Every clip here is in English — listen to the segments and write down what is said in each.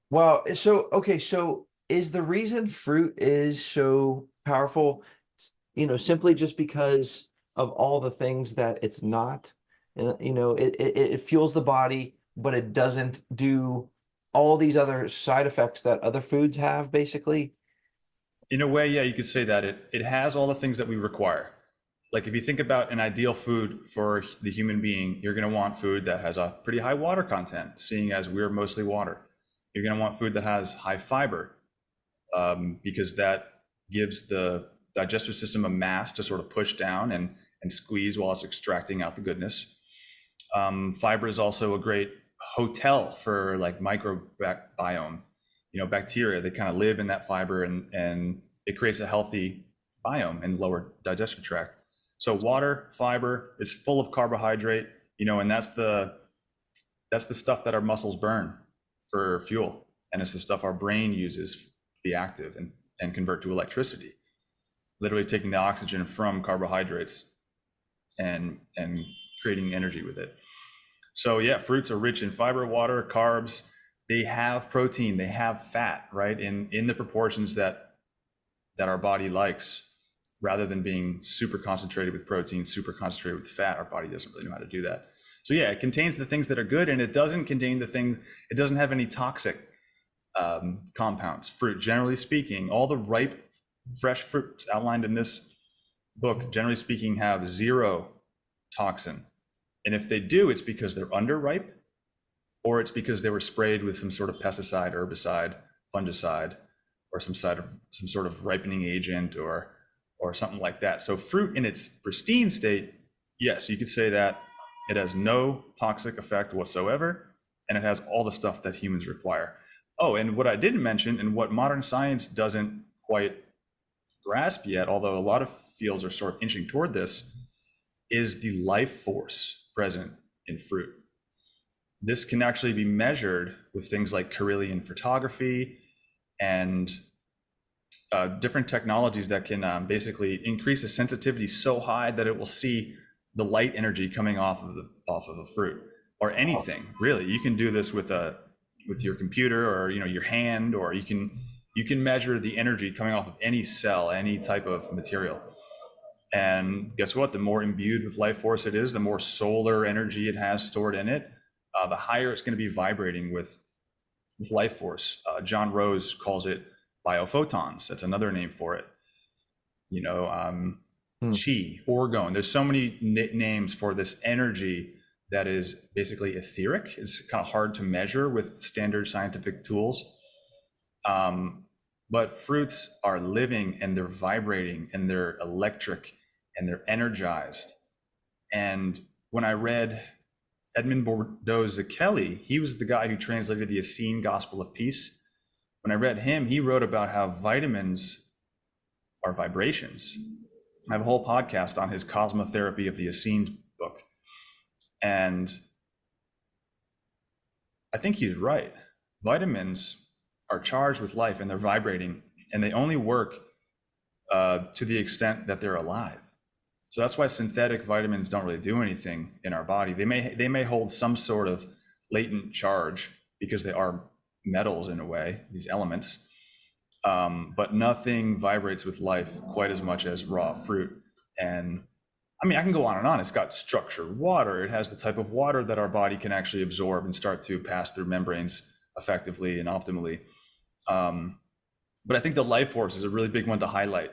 Well, so okay, so is the reason fruit is so powerful, simply just because of all the things that it's not? And it fuels the body, but it doesn't do all these other side effects that other foods have, basically. In a way, yeah, you could say that it has all the things that we require. Like if you think about an ideal food for the human being, you're going to want food that has a pretty high water content, seeing as we're mostly water. You're going to want food that has high fiber, because that gives the digestive system a mass to sort of push down and squeeze while it's extracting out the goodness. Fiber is also a great hotel for like microbiome. Bacteria, they kind of live in that fiber, and it creates a healthy biome in the lower digestive tract. So water, fiber is full of carbohydrate, and that's the stuff that our muscles burn for fuel. And it's the stuff our brain uses to be active and convert to electricity. Literally taking the oxygen from carbohydrates and creating energy with it. So yeah, fruits are rich in fiber, water, carbs. They have protein, they have fat, right? In the proportions that our body likes, rather than being super concentrated with protein, super concentrated with fat. Our body doesn't really know how to do that. So yeah, it contains the things that are good, and it doesn't contain the things. It doesn't have any toxic compounds. Fruit, generally speaking, all the ripe, fresh fruits outlined in this book, generally speaking, have zero toxin. And if they do, it's because they're underripe, or it's because they were sprayed with some sort of pesticide, herbicide, fungicide, or some sort of ripening agent, or something like that. So fruit in its pristine state, yes, you could say that it has no toxic effect whatsoever, and it has all the stuff that humans require. Oh, and what I didn't mention, and what modern science doesn't quite grasp yet, although a lot of fields are sort of inching toward this, is the life force present in fruit. This can actually be measured with things like Carillion photography and different technologies that can basically increase the sensitivity so high that it will see the light energy coming off of a fruit or Oh, anything. Really, you can do this with your computer, or your hand, or you can measure the energy coming off of any cell, any type of material. And guess what? The more imbued with life force it is, the more solar energy it has stored in it, the higher it's going to be vibrating with life force. John Rose calls it biophotons. That's another name for it. You know, um, hmm. Chi, orgone. There's so many names for this energy that is basically etheric. It's kind of hard to measure with standard scientific tools. But fruits are living, and they're vibrating, and they're electric, and they're energized. And when I read Edmund Bordeaux Zakelli, he was the guy who translated the Essene Gospel of Peace. When I read him, he wrote about how vitamins are vibrations. I have a whole podcast on his Cosmotherapy of the Essenes book. And I think he's right. Vitamins are charged with life, and they're vibrating, and they only work to the extent that they're alive. So that's why synthetic vitamins don't really do anything in our body. They may hold some sort of latent charge because they are metals in a way, these elements, but nothing vibrates with life quite as much as raw fruit. And I mean, I can go on and on. It's got structured water. It has the type of water that our body can actually absorb and start to pass through membranes effectively and optimally. Um, but I think the life force is a really big one to highlight.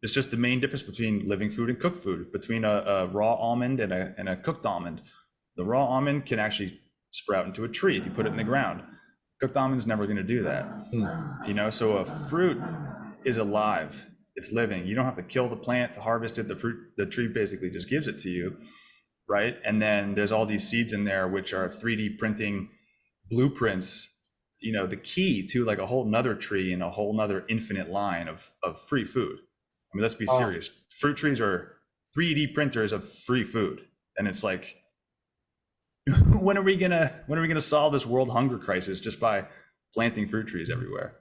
It's just the main difference between living food and cooked food, between a raw almond and a cooked almond. The raw almond can actually sprout into a tree if you put it in the ground. Cooked almond's never going to do that. Hmm. So a fruit is alive. It's living. You don't have to kill the plant to harvest it. The tree basically just gives it to you, right? And then there's all these seeds in there, which are 3D printing blueprints, the key to like a whole nother tree and a whole nother infinite line of free food. I mean, let's be Oh, serious. Fruit trees are 3D printers of free food. And it's like, when are we gonna solve this world hunger crisis just by planting fruit trees everywhere?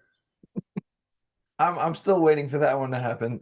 I'm still waiting for that one to happen.